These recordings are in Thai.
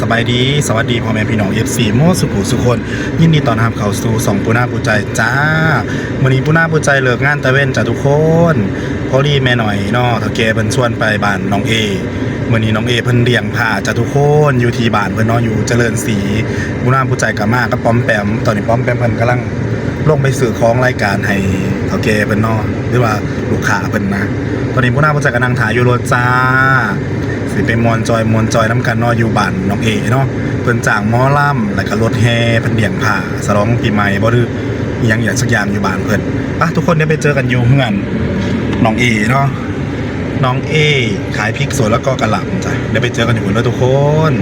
สบายดีสวัสดีพ่อแม่พี่น้องFCโมสุขุสุคนยินดีต้อนรับเข้าสู่สองปูนาปูใจจ้าวันนี้ปูนาปูใจเลิกงานตะเว้นจ้าทุกคนพอดีแม่หน่อยเนาะเฒ่าแก่เพิ่นชวนไปบ้านน้องเอมื้อนี้น้องเอเพิ่นเลี้ยงผ้าจ้าทุกคนอยู่ที่บ้านเพิ่นเนาะอยู่เจริญศรีปูนาปูใจก็มากับป้อมแปมตอนนี้ป้อมแปมเพิ่นกำลังลงไปซื้อของรายการให้เฒ่าแก่เพิ่นเนาะหรือว่าลูกค้าเพิ่นนะตอนนี้ปูนาปูใจก็นั่งถ่ายอยู่รถจ้าสิไปมวนจอยน้ำกันเนาะอยู่บ้านน้องเอเนาะเพิ่นจ้างหมอลำแล้วก็รถแห่เพิ่นเลี้ยงผ้าฉลองปีใหม่บ่หรืออิหยังสักอย่างอยู่บ้านเพิ่นทุกคนได้ไปเจอกันอยู่เฮือนน้องเอเนาะน้องเอขายพริกสดแล้วก็กะหล่ำจ้ะได้ไปเจอกันอยู่แล้วทุกคน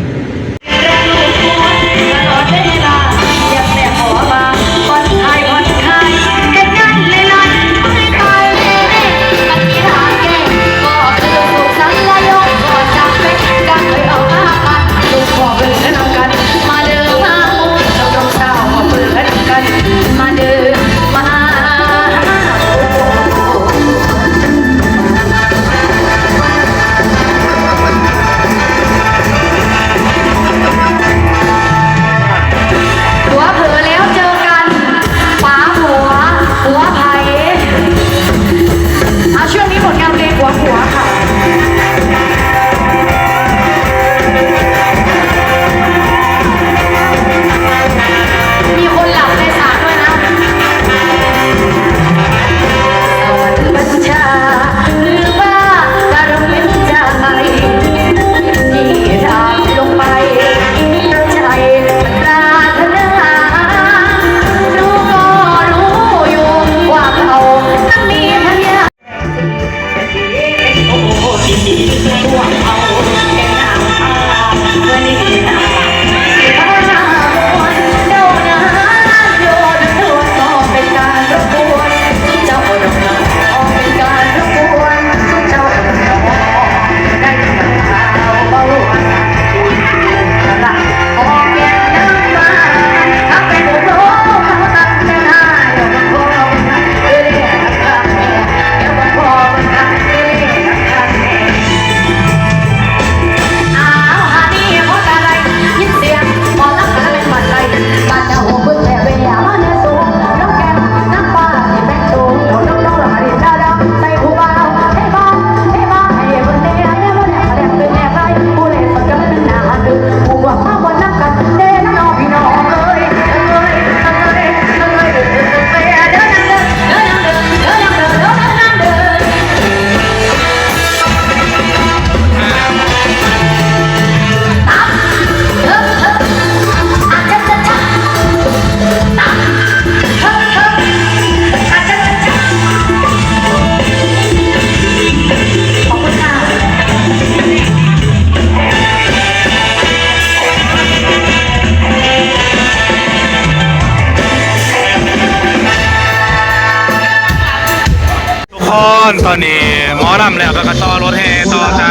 ตอนนี้หมอลำแล้วก็ต่อรถแห่ต่อจ้า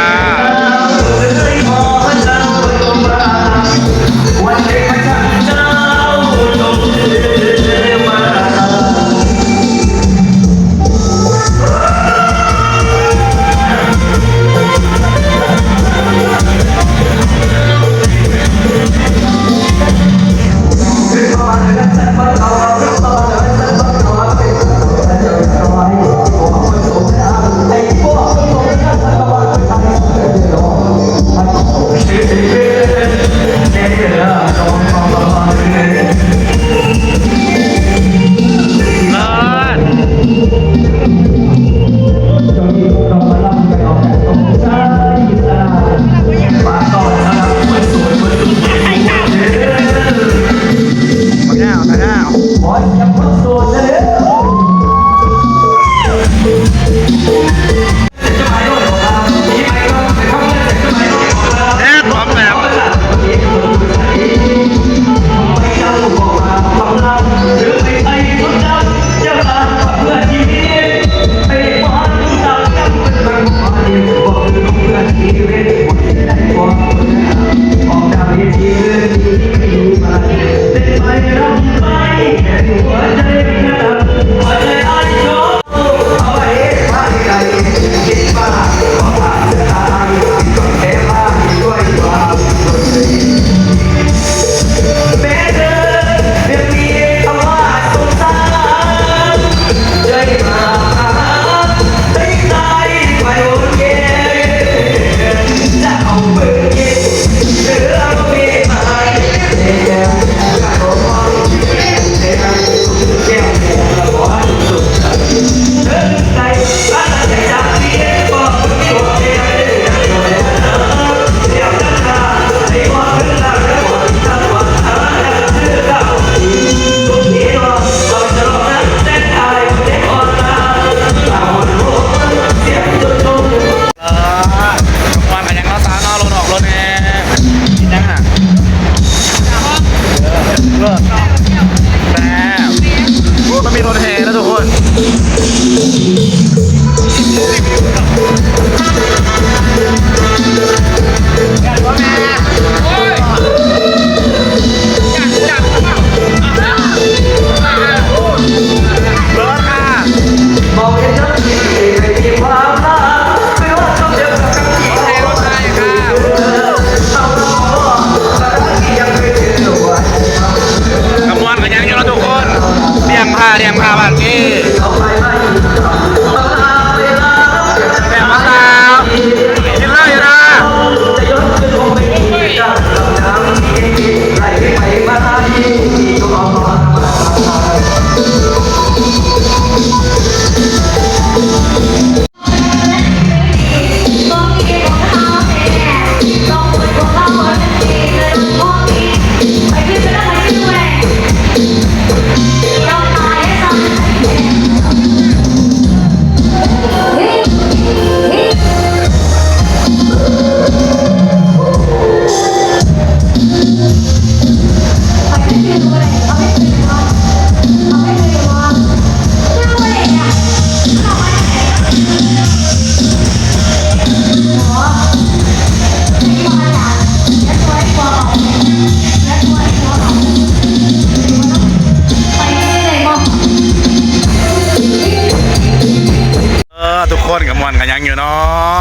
กันยังอยู่เนา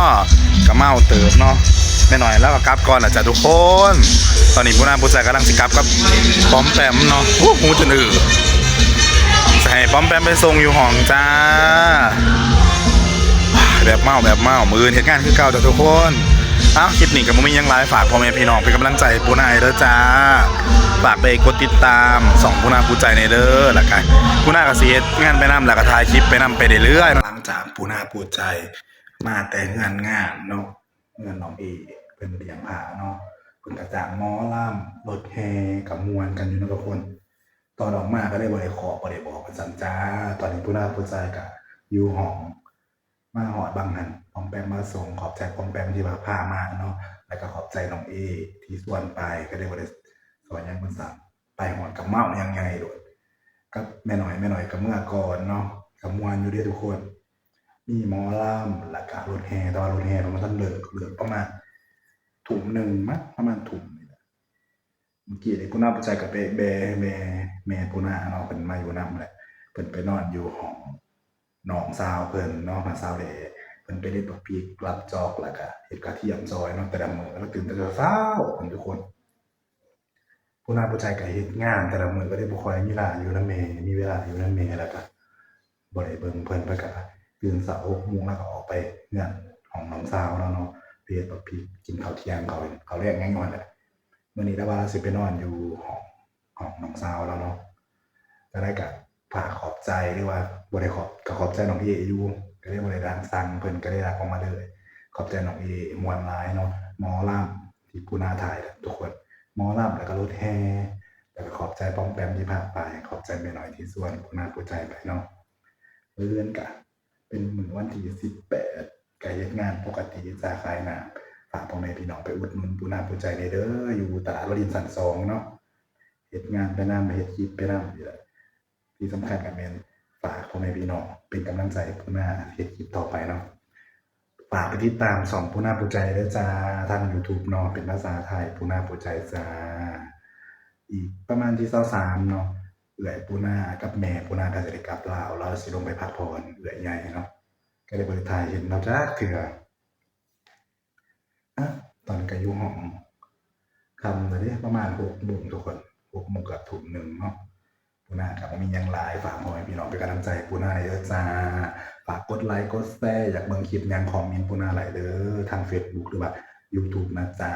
ะก็เมาเติบเนาะแม่หน่อยแล้วก็กลับก่อนล่ะจ้ะทุกคน ตอนนี้ผู้นำผู้ใจกำลังสิกลับกับป้อมแปมเนาะโอ้หูจนอือจะให้ป้อมแปมไปส่งอยู่ห้องจ้าแบบเมามือเห็นงานคือเก่าจ้ะทุกคนคลิปนี้กับมุมียังไลฟ์ฝากพ่อแม่พี่น้องเป็นกำลังใจปูนายเด้อจ้าฝากไปกดติดตาม2ปูนาปูใจในเด้อแล้วกันปูนากับเสียงานไปนำแล้วก็ถ่ายคลิปไปนำไปเรื่อยๆหลังจากปูนาปูใจมาแต่งานเนาะเงินน้องเอเป็นเลี้ยงผาเนาะเป็นกระจ่างหมอล่ำรถแห่กับมวลกันอยู่นะทุกคนตอนออกมาก็ได้บริขอบริบอกกันสันจ้าตอนนี้ปูนาปูใจกับอยู่ห้องมาหอดบางหันปอมแปมมาส่งขอบใจปอมแปมที่มาพามาเนาะแล้วก็ขอบใจน้องเอที่ส่วนไปก็ได้บริสอนยังคนสั่งไปหอดกับเมายังไงโดดก็แม่หน่อยกับเมื่อก่อนเนาะกับมวลอยู่ด้วยทุกคนมีหมอลำแล้วก็รถแห่แต่ว่ารถแห่มันต้องเหลือประมาณถุงหนึ่งมั้งประมาณถุงนี่แหละเมื่อกี้เนี่ยกูน่าประใจกับแม่กูน่าเนาะเป็นมาอยู่น้ำแหละเป็นไปนอนอยู่ห้องน้องสาวเพิ่นเนาะมาสาวเดเพิ่นไปเล่นบักพีกรับจอกแล้วก็เฮ็ดกระเทียมซอยเนาะแต่ละมื้อแล้วตื่นแต่เช้าคนทุกคนผู้น่าผู้ใจก็เฮ็ดงานแต่ละมื้อก็ได้บ่ค่อยมีเวลาอยู่นำแม่มีเวลาอยู่นำแม่แล้วก็บ่ได้เบิ่งเพิ่นไปก็ตื่นเช้า 6:00 นแล้วก็ออกไปเฮือนของน้องสาวแล้วเนาะไปเฮ็ดบักพีกกินข้าวเที่ยงเขาเรียกง่ายๆแหละมื้อนี้แล้วว่าสิไปนอนอยู่ห้องน้องสาวแล้วเนาะก็ได้ก็ฝากขอบใจหรือว่าบ่ได้ขอบใจน้องเออยู่ก็ได้บ่ได้ดังสั่งเพิ่นก็ได้รักออกมาเลยขอบใจน้องเอม่วนหลายเนาะหมอลำที่ผู้น่าถ่ายทุกคนหมอลำแล้วก็รถแห่แล้วก็ขอบใจปอมแปมที่พาไปขอบใจแม่น้อยที่ส่วนผู้น่าผู้ใจไปเนาะเลื่อนกะเป็นมื้อวันที่18ก็เฮ็ดงานปกติจ้าขายน้ำฝากพ่อแม่พี่น้องไปอุดหนุนผู้น่าผู้ใจได้เด้ออยู่ตลาดวรินทร์สัน2เนาะเฮ็ดงานไปนำเฮ็ดคลิปไปนำนี่แหละที่สำคัญก็แม่นฝากพ่อแม่พี่น้องเป็นกำลังใจให้ผู้น่าเฮ็ดคลิปต่อไปเนาะฝากไปติดตาม2ผู้น่าผู้ใจด้วยจ้าทาง YouTube เนาะเป็นภาษาไทยผู้น่าผู้ใจจ้าอีกประมาณที่23เนาะเอื้อยผู้น่ากับแม่ผู้น่าก็สิได้กลับลาวเราสิลงไปพักผ่อนเอื้อยใหญ่เนาะก็ได้บ่ได้ถ่ายเห็นเราจักเทื่อตอนก็อยู่ห้องค่ำแล้วเด้ประมาณ 6:00 นทุกคน6:00 นกับทุ่มหนึ่งเนาะผู้น่าก็บ่มีหยังหลายฝากพ่อแม่พี่น้องเป็นกำลังใจให้ผู้น่าเด้อจ้าฝากกดไลค์กดแชร์อยากเบิ่งคลิปหยังคอมเมนต์ผู้น่าหลายเด้อทาง Facebook หรือว่า YouTube นะจ๊ะ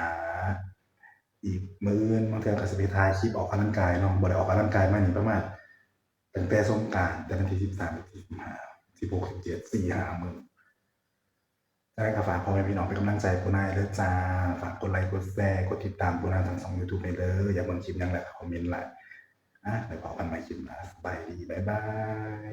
อีกมื้ออื่นบางเทื่อก็สิไปถ่ายคลิปออกกำลังกายเนาะบ่ได้ออกกำลังกายมานี่ประมาณตั้งแต่สงกรานต์แต่วันที่13 15 16 17 4-5 มื้อได้ก็ฝากพ่อแม่พี่น้องเป็นกำลังใจผู้น่าเด้อจ้าฝากกดไลค์กดแชร์กดติดตามผู้น่าทางช่อง YouTube ได้เด้ออยากเบิ่งคลิปหยังแล้วก็คอมเมนต์ไว้แล้วพบกันใหม่คลิปหน้าสบายดีบ๊ายบาย